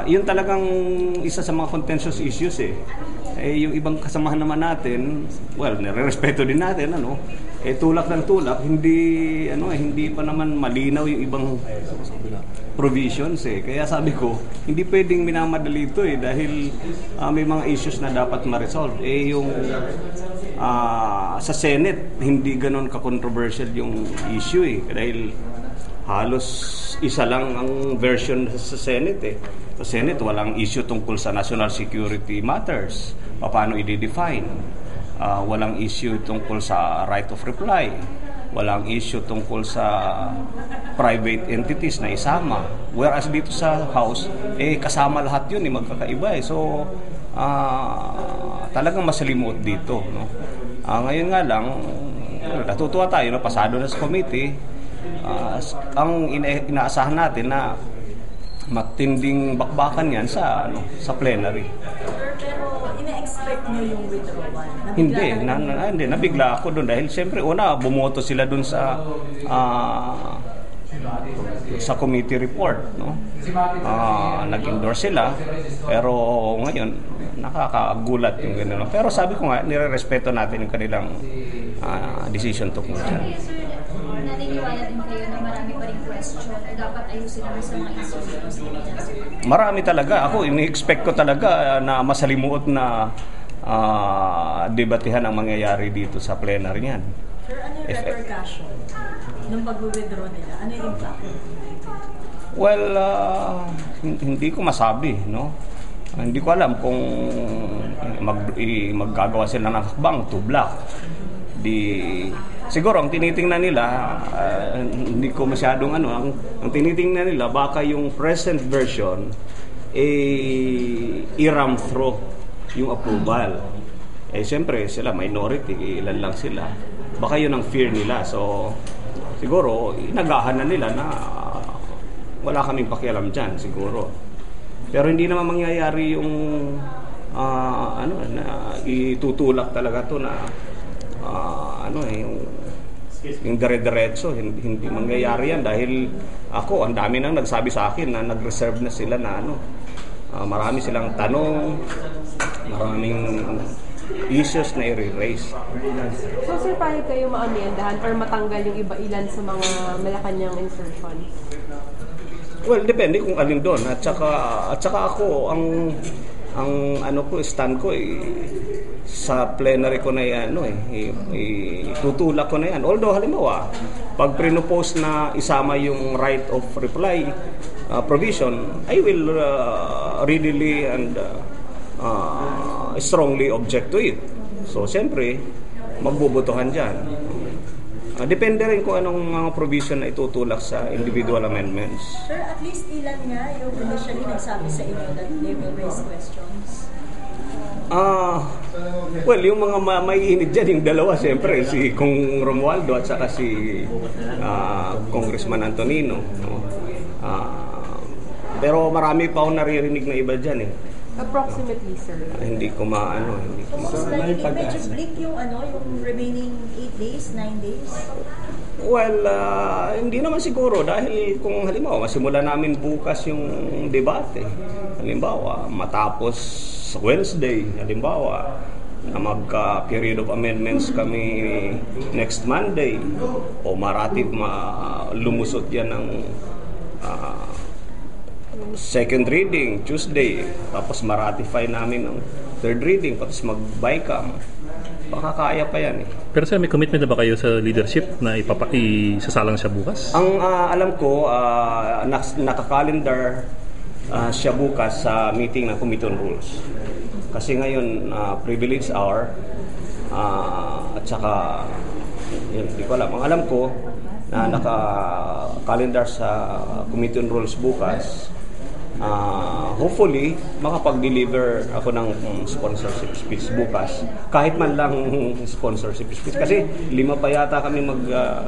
Yun talagang isa sa mga contentious issues eh. Yung ibang kasamahan naman natin, well, nire-respeto din natin, tulak ng tulak, hindi pa naman malinaw yung ibang provisions eh. Kaya sabi ko, hindi pwedeng minamadali ito eh, dahil may mga issues na dapat ma-resolve. Yung sa Senate, hindi ganon ka-controversial yung issue eh, dahil halos isa lang ang version sa Senate eh. Sa Senate, walang issue tungkol sa national security matters. Paano i-define? Walang issue tungkol sa right of reply. Walang issue tungkol sa private entities na isama. Whereas dito sa House, kasama lahat yun, magkakaiba eh. So, talagang masalimuot dito. No? Ngayon nga lang, natutuwa tayo, pasado na sa committee. Ang inaasahan natin na matinding bakbakan yan sa plenary. Pero ina-expect nyo yung withdrawal? Hindi, nabigla ako doon dahil siyempre una bumoto sila doon sa committee report, no? Nag-endorse sila, pero ngayon nakakagulat yung gano'n. Pero sabi ko nga, nire-respeto natin yung kanilang decision tungkol dyan. Naniniwala din kayo na marami pa rin question na dapat ayusin naman sa mga issues? Marami talaga. Ako, ini-expect ko talaga na masalimuot na debatehan ang mangyayari dito sa plenary niyan. Sir, ano yung repercussion nung pag-withdraw nila? Ano yung impact? Well, hindi ko masabi, no? Hindi ko alam kung maggagawa sila ng hakbang to block. Siguro ang tinitingnan nila, hindi ko masyadong ang tinitingnan nila baka yung present version i-ram through yung approval. Siyempre sila minority, ilan lang sila. Baka yun ang fear nila. So siguro inagahan na nila na wala kaming pakialam dyan siguro. Pero hindi naman mangyayari yung na itutulak talaga to na yung dire-diretso, hindi mangyayari yan dahil ang dami nang nagsabi sa akin na nag-reserve na sila na marami silang tanong, maraming issues na i-raise. So sir, paano kayo maamyendahan or matanggal yung ilan sa mga Malacanang insertions? Well, depende kung alin doon. At saka ako, ang stand ko sa plenary ko na yan, itutulak ko na yan. Although, halimbawa, pag pre-propose na isama yung right of reply provision, I will readily and strongly object to it. So, siyempre, magbubutuhan dyan. Depende rin kung anong mga provision na itutulak sa individual amendments. Sir, at least ilan nga yung initially nagsabi sa inyo that they will raise questions? Well, yung mga maiinit dyan, yung dalawa, siyempre, si Kong Romualdo at saka si Congressman Antonino. No? Pero marami pa akong naririnig na iba dyan eh. Approximately, sir. Hindi ko maano. So, medyo bleak yung remaining 8 days, 9 days? Well, hindi naman siguro dahil kung halimbawa masimula namin bukas yung debate. Halimbawa, matapos sa Wednesday, halimbawa, na magka-period of amendments kami next Monday o lumusot yan ng second reading Tuesday, tapos ma-ratify namin ang third reading, tapos mag-bycam. Baka kaya pa yan eh. Pero sir, may commitment na ba kayo sa leadership na isasalang siya bukas? Ang alam ko, nakakalendar siya bukas sa meeting ng Committee on Rules. Kasi ngayon, privilege hour, at saka, hindi ko alam. Ang alam ko, na naka-calendar sa Committee on Rules bukas, hopefully, makapag-deliver ako ng sponsorship speech bukas. Kahit man lang sponsorship speech. Kasi 5 pa yata kami mag-deliver.